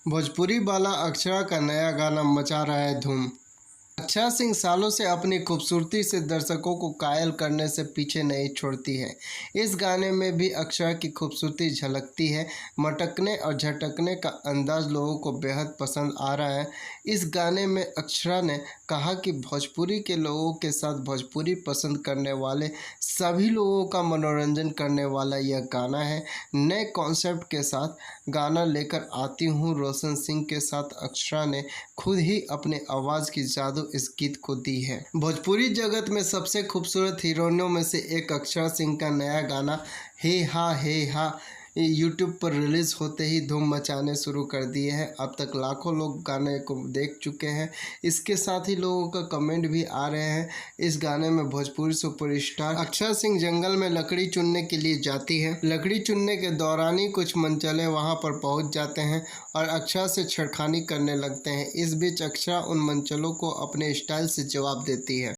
भोजपुरी बाला अक्षरा का नया गाना मचा रहा है धूम। अक्षरा सिंह सालों से अपनी खूबसूरती से दर्शकों को कायल करने से पीछे नहीं छोड़ती है। इस गाने में भी अक्षरा की खूबसूरती झलकती है। मटकने और झटकने का अंदाज लोगों को बेहद पसंद आ रहा है। इस गाने में अक्षरा ने कहा कि भोजपुरी के लोगों के साथ भोजपुरी पसंद करने वाले सभी लोगों का मनोरंजन करने वाला यह गाना है। नए कॉन्सेप्ट के साथ गाना लेकर आती हूँ रोशन सिंह के साथ अक्षरा ने खुद ही अपने आवाज़ की जादू इस गीत को दी है। भोजपुरी जगत में सबसे खूबसूरत हीरोइनों में से एक अक्षरा सिंह का नया गाना हे हा यूट्यूब पर रिलीज़ होते ही धूम मचाने शुरू कर दिए हैं। अब तक लाखों लोग गाने को देख चुके हैं। इसके साथ ही लोगों का कमेंट भी आ रहे हैं। इस गाने में भोजपुरी सुपरस्टार अक्षरा सिंह जंगल में लकड़ी चुनने के लिए जाती है। लकड़ी चुनने के दौरान ही कुछ मनचले वहां पर पहुंच जाते हैं और अक्षरा से छेड़खानी करने लगते हैं। इस बीच अक्षरा उन मनचलों को अपने स्टाइल से जवाब देती है।